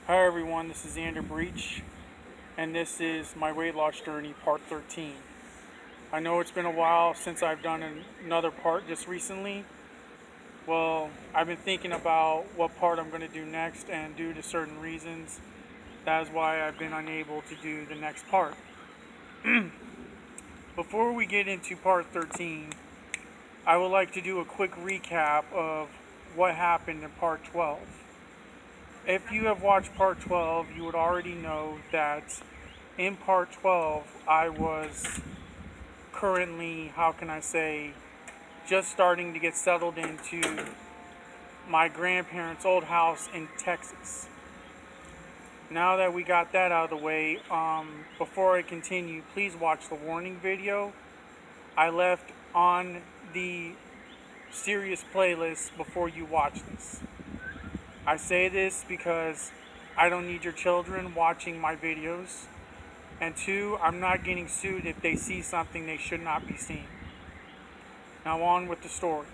Hi everyone, this is Xander and this is my weight loss journey, part 13. I know it's been a while since I've done another part just recently. Well, I've been thinking about what part I'm going to do next, and due to certain reasons, that is why I've been unable to do the next part. Before we get into part 13, I would like to do a quick recap of what happened in part 12. If you have watched part 12, you would already know that in part 12, I was currently, just starting to get settled into my grandparents' old house in Texas. Now that we got that out of the way, before I continue, please watch the warning video I left on the serious playlist before you watch this. I say this because I don't need your children watching my videos. And two, I'm not getting sued if they see something they should not be seeing. Now on with the story.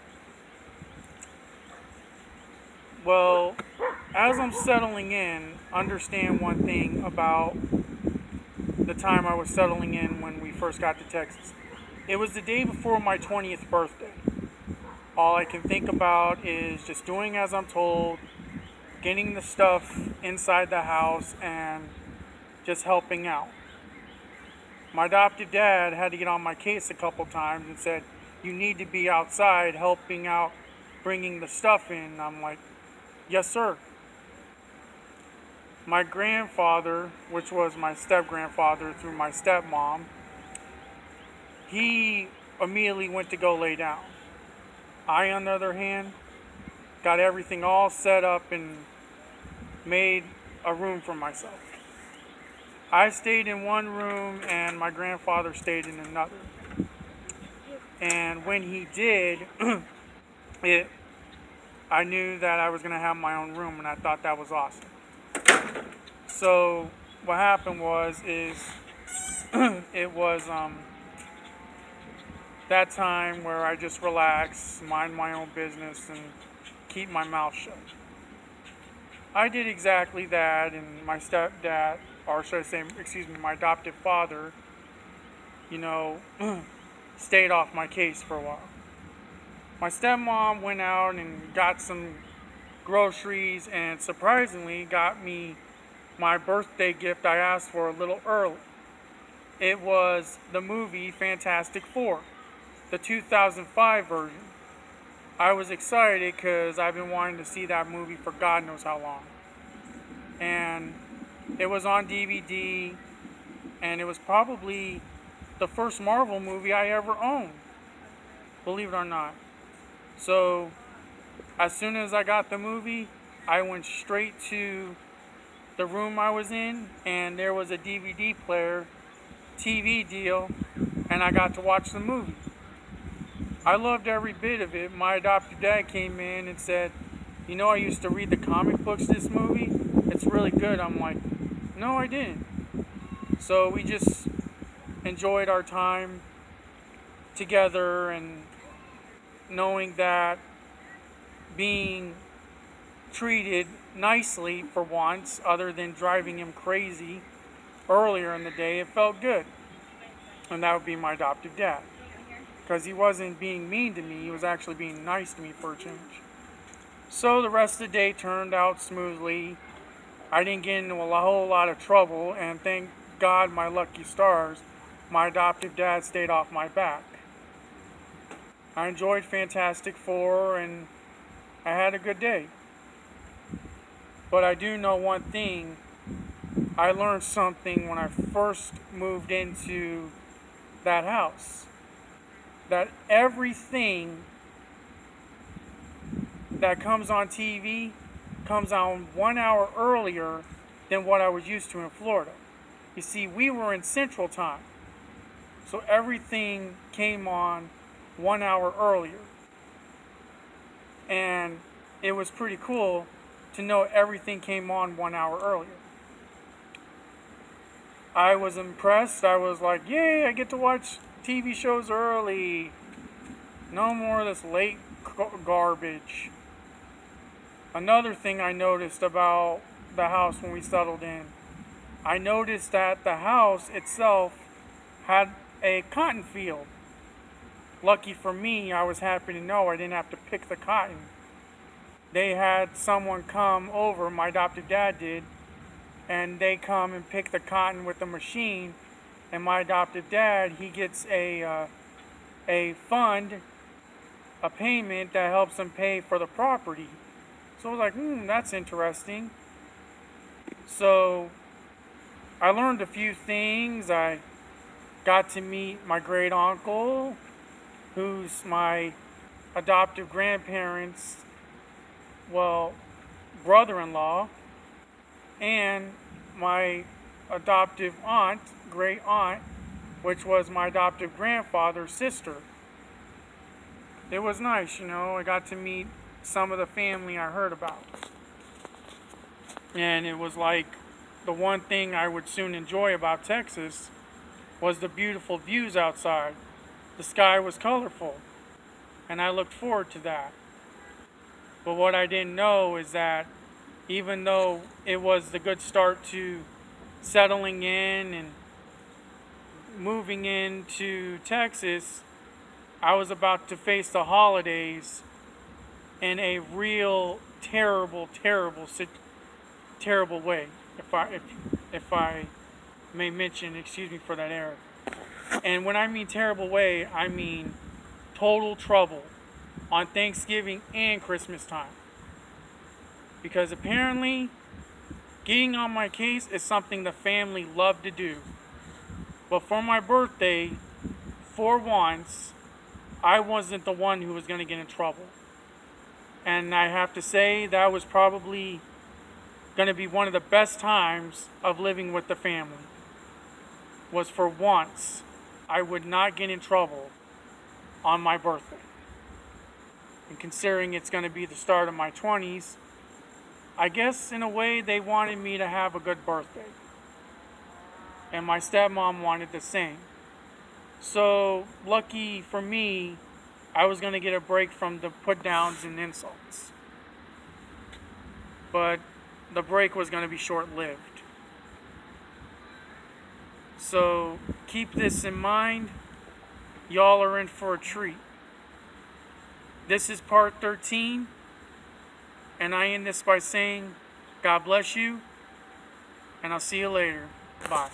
Well, as I'm settling in, understand one thing about the time I was settling in when we first got to Texas. It was the day before my 20th birthday. All I can think about is just doing as I'm told, getting the stuff inside the house, and just helping out. My adoptive dad had to get on my case a couple times and said, "You need to be outside helping out, bringing the stuff in." And I'm like, "Yes, sir." My grandfather, which was my step-grandfather through my stepmom, he immediately went to go lay down. I, on the other hand, got everything all set up and made a room for myself. I stayed in one room and my grandfather stayed in another. And when he did, I knew that I was going to have my own room, and I thought that was awesome. So what happened is it was that time where I just relax, mind my own business, and keep my mouth shut. I did exactly that, and my stepdad, or should I say, my adoptive father, stayed off my case for a while. My stepmom went out and got some groceries and surprisingly got me my birthday gift I asked for a little early. It was the movie Fantastic Four, the 2005 version. I was excited because I've been wanting to see that movie for God knows how long. And it was on DVD, and it was probably the first Marvel movie I ever owned, believe it or not. So as soon as I got the movie, I went straight to the room I was in, and there was a DVD player, TV deal, and I got to watch the movie. I loved every bit of it. My adopted dad came in and said, "I used to read the comic books this movie. It's really good." I'm like, "No, I didn't." So we just enjoyed our time together, and knowing that being treated nicely for once, other than driving him crazy earlier in the day, it felt good. And that would be my adoptive dad. Because he wasn't being mean to me, he was actually being nice to me for a change. So the rest of the day turned out smoothly. I didn't get into a whole lot of trouble, and thank God, my lucky stars, my adoptive dad stayed off my back. I enjoyed Fantastic Four, and I had a good day. But I do know one thing. I learned something when I first moved into that house. That everything that comes on TV comes on 1 hour earlier than what I was used to in Florida. You see, we were in Central Time, so everything came on 1 hour earlier. And it was pretty cool to know everything came on 1 hour earlier. I was impressed. I was like, yay, I get to watch TV shows early. No more of this late garbage. Another thing I noticed about the house when we settled in, I noticed that the house itself had a cotton field. Lucky for me, I was happy to know I didn't have to pick the cotton. They had someone come over, my adopted dad did, and they come and pick the cotton with the machine. And my adopted dad, he gets a fund, a payment that helps him pay for the property. So I was like, that's interesting. So I learned a few things. I got to meet my great uncle, who's my adoptive grandparents, well, brother-in-law, and my adoptive aunt, great aunt, which was my adoptive grandfather's sister. It was nice, I got to meet some of the family I heard about. And it was like the one thing I would soon enjoy about Texas was the beautiful views outside. The sky was colorful, and I looked forward to that. But what I didn't know is that even though it was the good start to settling in and moving into Texas, I was about to face the holidays in a real terrible way, if I may mention, excuse me for that error. And when I mean terrible way, I mean total trouble on Thanksgiving and Christmas time. Because apparently, getting on my case is something the family loved to do. But for my birthday, for once, I wasn't the one who was going to get in trouble. And I have to say, that was probably going to be one of the best times of living with the family. Was for once, I would not get in trouble on my birthday. And considering it's going to be the start of my 20s, I guess in a way they wanted me to have a good birthday. And my stepmom wanted the same. So, lucky for me, I was going to get a break from the put downs and insults. But the break was going to be short-lived. So, keep this in mind. Y'all are in for a treat. This is part 13. And I end this by saying, God bless you. And I'll see you later. Bye.